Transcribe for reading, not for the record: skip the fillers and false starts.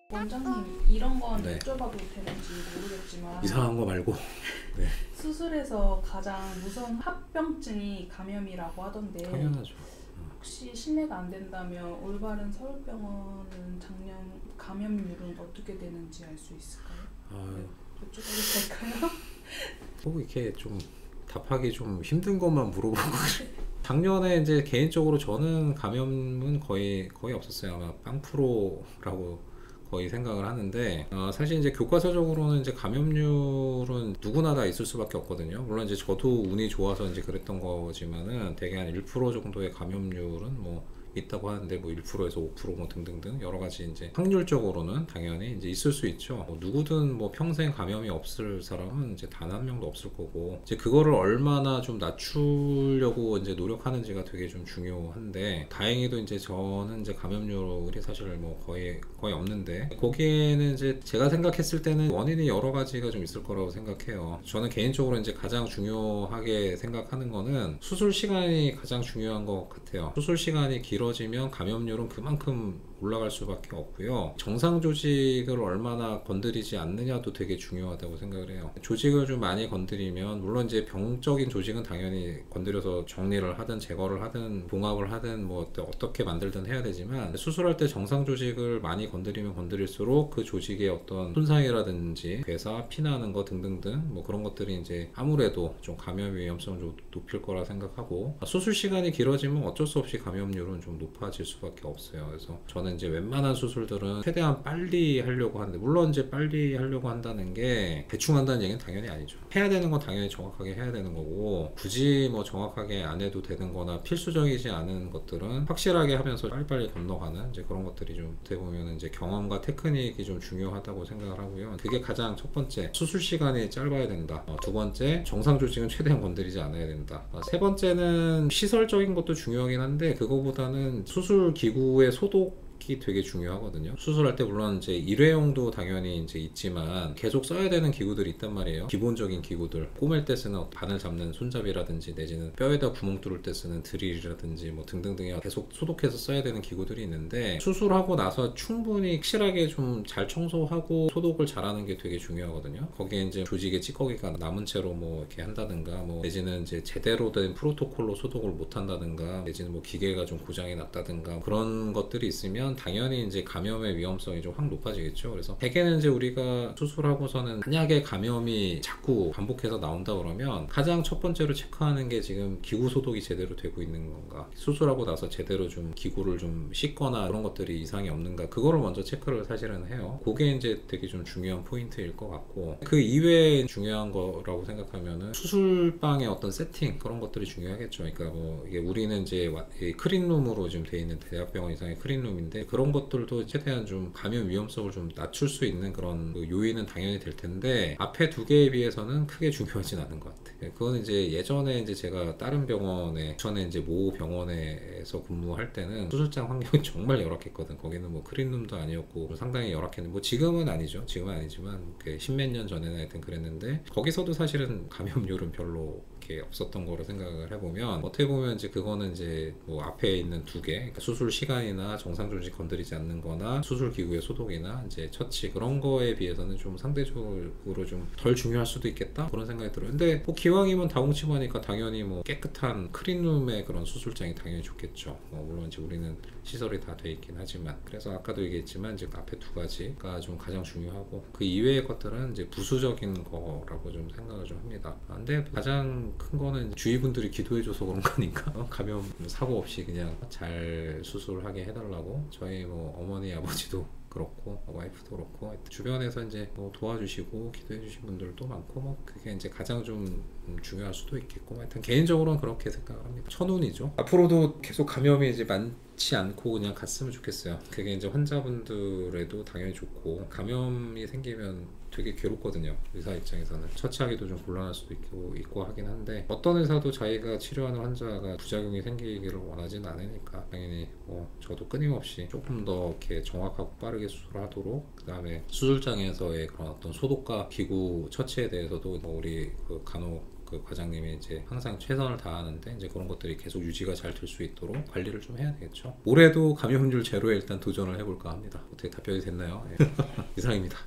원장님 이런 건 네. 여쭤봐도 되는지 모르겠지만 이상한 거 말고. 네. 수술에서 가장 무서운 합병증이 감염이라고 하던데 당연하죠. 혹시 신뢰가 안 된다면 올바른 서울병원은 작년 감염률은 어떻게 되는지 알 수 있을까요? 여쭤봐도 될까요? 뭐 이렇게 좀 답하기 좀 힘든 것만 물어보고 작년에 이제 개인적으로 저는 감염은 거의 없었어요. 아마 0%라고 거의 생각을 하는데, 사실 이제 교과서적으로는 이제 감염률은 누구나 다 있을 수밖에 없거든요. 물론 이제 저도 운이 좋아서 이제 그랬던 거지만은 대개 한 1% 정도의 감염률은 뭐 있다고 하는데, 뭐 1%에서 5% 뭐 등등등 여러 가지 이제 확률적으로는 당연히 이제 있을 수 있죠. 뭐 누구든 뭐 평생 감염이 없을 사람은 이제 단 한 명도 없을 거고, 이제 그거를 얼마나 좀 낮추려고 이제 노력하는지가 되게 좀 중요한데, 다행히도 이제 저는 이제 감염률이 사실 뭐 거의 없는데, 거기에는 이제 제가 생각했을 때는 원인이 여러 가지가 좀 있을 거라고 생각해요. 저는 개인적으로 이제 가장 중요하게 생각하는 거는 수술 시간이 가장 중요한 것 같아요. 수술 시간이 길어지면 감염률은 그만큼 올라갈 수밖에 없고요. 정상 조직을 얼마나 건드리지 않느냐도 되게 중요하다고 생각을 해요. 조직을 좀 많이 건드리면, 물론 이제 병적인 조직은 당연히 건드려서 정리를 하든 제거를 하든 봉합을 하든 뭐 어떻게 만들든 해야 되지만, 수술할 때 정상 조직을 많이 건드리면 건드릴수록 그 조직의 어떤 손상이라든지 괴사, 피나는 거 등등등 뭐 그런 것들이 이제 아무래도 좀 감염 위험성을 좀 높일 거라 생각하고, 수술 시간이 길어지면 어쩔 수 없이 감염률은 좀 높아질 수밖에 없어요. 그래서 저는 이제 웬만한 수술들은 최대한 빨리 하려고 하는데, 물론 이제 빨리 하려고 한다는 게 대충 한다는 얘기는 당연히 아니죠. 해야 되는 건 당연히 정확하게 해야 되는 거고, 굳이 뭐 정확하게 안 해도 되는 거나 필수적이지 않은 것들은 확실하게 하면서 빨리빨리 건너가는 이제 그런 것들이 좀 어떻게 보면 이제 경험과 테크닉이 좀 중요하다고 생각을 하고요. 그게 가장 첫 번째, 수술 시간이 짧아야 된다. 두 번째, 정상 조직은 최대한 건드리지 않아야 된다. 세 번째는 시설적인 것도 중요하긴 한데, 그거보다는 수술 기구의 소독 되게 중요하거든요. 수술할 때 물론 이제 일회용도 당연히 이제 있지만 계속 써야 되는 기구들이 있단 말이에요. 기본적인 기구들, 꼬맬 때 쓰는 바늘 잡는 손잡이라든지 내지는 뼈에다 구멍 뚫을 때 쓰는 드릴이라든지 뭐 등등등이 계속 소독해서 써야 되는 기구들이 있는데, 수술하고 나서 충분히 확실하게 좀 잘 청소하고 소독을 잘하는 게 되게 중요하거든요. 거기에 이제 조직의 찌꺼기가 남은 채로 뭐 이렇게 한다든가, 뭐 내지는 이제 제대로 된 프로토콜로 소독을 못 한다든가, 내지는 뭐 기계가 좀 고장이 났다든가 그런 것들이 있으면 당연히 이제 감염의 위험성이 좀 확 높아지겠죠. 그래서 대개는 이제 우리가 수술하고서는 만약에 감염이 자꾸 반복해서 나온다 그러면 가장 첫 번째로 체크하는 게 지금 기구 소독이 제대로 되고 있는 건가, 수술하고 나서 제대로 좀 기구를 좀 씻거나 그런 것들이 이상이 없는가, 그거를 먼저 체크를 사실은 해요. 그게 이제 되게 좀 중요한 포인트일 것 같고, 그 이외에 중요한 거라고 생각하면은 수술방의 어떤 세팅, 그런 것들이 중요하겠죠. 그러니까 뭐 이게 우리는 이제 클린룸으로 지금 돼 있는 대학병원 이상의 클린룸인데, 그런 것들도 최대한 좀 감염 위험성을 좀 낮출 수 있는 그런 요인은 당연히 될 텐데, 앞에 두 개에 비해서는 크게 중요하진 않은 것 같아요. 그건 이제 예전에 이제 제가 다른 병원에, 전에 이제 모 병원에서 근무할 때는 수술장 환경이 정말 열악했거든. 거기는 뭐 클린룸도 아니었고 상당히 열악했는데, 뭐 지금은 아니죠. 지금은 아니지만 그 십몇 년 전에는 하여튼 그랬는데, 거기서도 사실은 감염률은 별로 없었던 거로 생각을 해보면, 어떻게 보면 이제 그거는 이제 뭐 앞에 있는 두 개, 그러니까 수술 시간이나 정상 조직 건드리지 않는 거나 수술 기구의 소독이나 이제 처치, 그런 거에 비해서는 좀 상대적으로 좀 덜 중요할 수도 있겠다, 그런 생각이 들어요. 근데 뭐 기왕이면 다홍치마니까 당연히 뭐 깨끗한 클린룸의 그런 수술장이 당연히 좋겠죠. 물론 이제 우리는 시설이 다 돼 있긴 하지만, 그래서 아까도 얘기했지만 이제 앞에 두 가지가 좀 가장 중요하고, 그 이외의 것들은 이제 부수적인 거라고 좀 생각을 좀 합니다. 근데 가장 큰 거는 주위 분들이 기도해줘서 그런 거니까 감염 사고 없이 그냥 잘 수술하게 해달라고, 저희 뭐 어머니 아버지도 그렇고 와이프도 그렇고 주변에서 이제 뭐 도와주시고 기도해 주신 분들도 많고, 뭐 그게 이제 가장 좀 중요할 수도 있겠고, 하여튼 개인적으로는 그렇게 생각을 합니다. 천운이죠. 앞으로도 계속 감염이 이제 많지 않고 그냥 갔으면 좋겠어요. 그게 이제 환자분들에도 당연히 좋고, 감염이 생기면 되게 괴롭거든요. 의사 입장에서는 처치하기도 좀 곤란할 수도 있고 하긴 한데, 어떤 의사도 자기가 치료하는 환자가 부작용이 생기기를 원하지는 않으니까 당연히 뭐 저도 끊임없이 조금 더 이렇게 정확하고 빠르게 수술하도록, 그 다음에 수술장에서의 그런 어떤 소독과 기구 처치에 대해서도 뭐 우리 그 간혹 그 과장님이 이제 항상 최선을 다하는데 이제 그런 것들이 계속 유지가 잘 될 수 있도록 관리를 좀 해야 되겠죠. 올해도 감염률 제로에 일단 도전을 해볼까 합니다. 어떻게 답변이 됐나요? 예. 이상입니다.